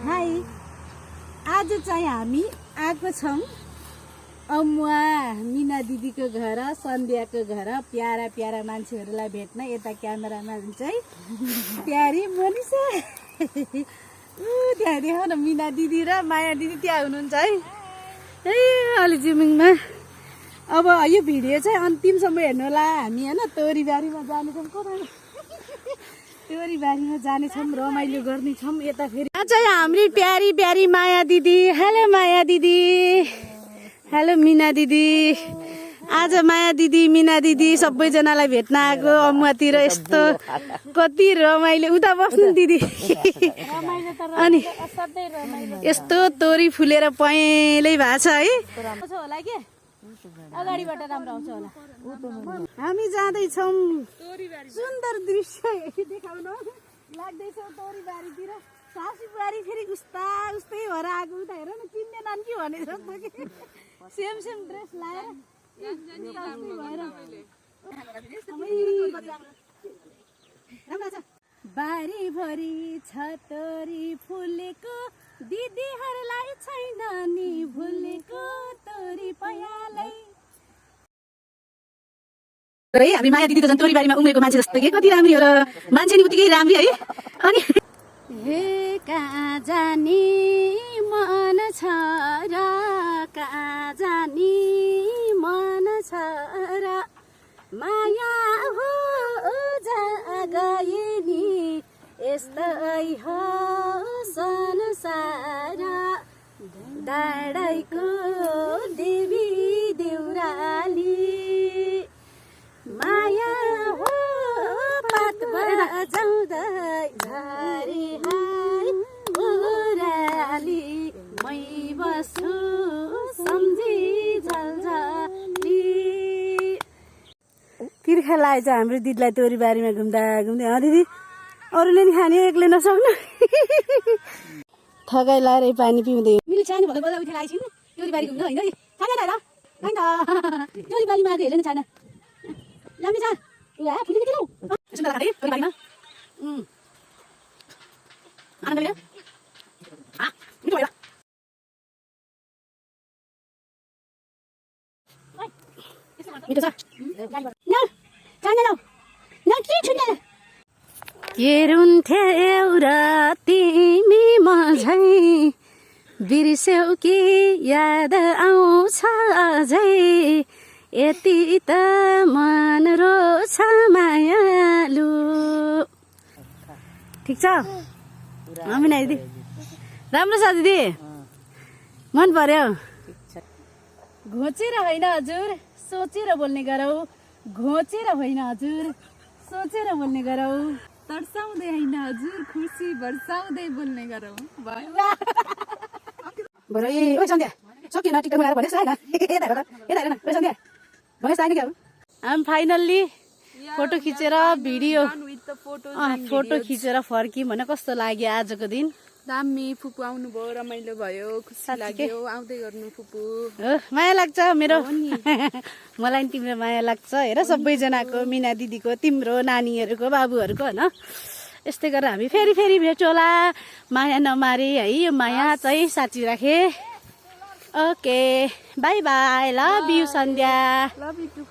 High आज चाहिँ हामी आएको छौँ अमुवा मिना दिदीको घर सन्ध्याको घर प्यारा प्यारा मान्छेहरूलाई भेट्न। यता क्यामेरामा चाहिँ प्यारी मनिषा त्यहाँ देख न मिना दिदी र माया दिदी त्यहाँ हुनुहुन्छ है अलि जिमिङमा। अब यो भिडियो चाहिँ अन्तिमसम्म हेर्नु होला। हामी होइन तोरीबारीमा जानेछौँ तोरीबारीमा जानेछौँ रमाइलो गर्नेछौँ। यता फेरि चाहिँ हाम्रो प्यारी प्यारी माया दिदी। हेलो माया दिदी। हेलो मिना दिदी। आज माया दिदी मिना दिदी सबैजनालाई भेट्न आएको अमुवातिर। यस्तो कति रमाइलो। उता बस्नु दिदी। अनि यस्तो तोरी फुलेर पहेँलै भएको छ है होला के अगाडिबाट राम्रो आउँछ होला। हामी जाँदैछौँ सुन्दर दृश्य देखाउन लाग्दैछ तोरीबारीतिर। सासूबारी फेरि उस्तै भएर आएको। उता हेर न चिन्दैनन् कि भने जस्तो कि सेम सेम ड्रेस लाएर बारीभरि छ तोरी फुलेको दिदीहरूलाई छैन नि भुलेको तोरी पयालै। हामी माया दिदी त झन् तोरीबारीमा उम्रेको मान्छे जस्तो के कति राम्री हो र मान्छे नि उतिकै राम्री है। अनि हे कहाँ जाने मन छ र कहाँ जाने मन छ र माया हो गए नि यस्तै हो संसार। डाँडाको देवी देउराली माया हो पात बजाउँदै झरी हाय ओराली मै बस्छु सम्झी झल्झली। तिर्खा लागेछ हाम्रो दिदीलाई तोरीबारीमा घुम्दा घुम्दै। दिदी अरूले नि खाने एक्लै नसक्नु थकाइ लाएर पानी पिउँदै मिल सानो भएको बेला उठेर आइसिनु तोरीबारी घुम्न होइन तोरीबारीमा आएको हेर्नु छैन राम्रो छ फुली निकै तोरीबारीमा मिठो छ के रुन्थ्यौ र तिमी माझै बिर्स्यौ कि याद आउँछ अझै यति त मन रोछ मायालु। ठिक छ मिना दिदी राम्रो छ दिदी मन पर्यो। घोचेर होइन हजुर सोचेर बोल्ने गरौ। घोचेर होइन हजुर सोचेर बोल्ने गरौ। तर्साउँदै होइन हजुर खुसी बर्साउँदै बोल्ने गरौ। बरु ए ओ सन्ध्या सकिएन टिकटक लगाएर भनेस् हैन यता हेर न ओ सन्ध्या भनेस् हैन के हामी फाइनल्ली फोटो खिचेर भिडियो फोटो खिचेर फर्क्यौँ भने कस्तो लाग्यो आजको दिन। दामी फुपू आउनु भयो रमाइलो भयो खुसी लाग्यो। आउँदै गर्नु फुपू। माया लाग्छ मेरो मलाई नि तिम्रो माया लाग्छ। हेर सबैजनाको मिना दिदीको तिम्रो नानीहरूको बाबुहरूको होइन यस्तै गरेर हामी फेरि फेरि भेट्छौँ होला। माया नमारे है यो माया चाहिँ साँची राखे। Okay by by love you Sandhya. Love you.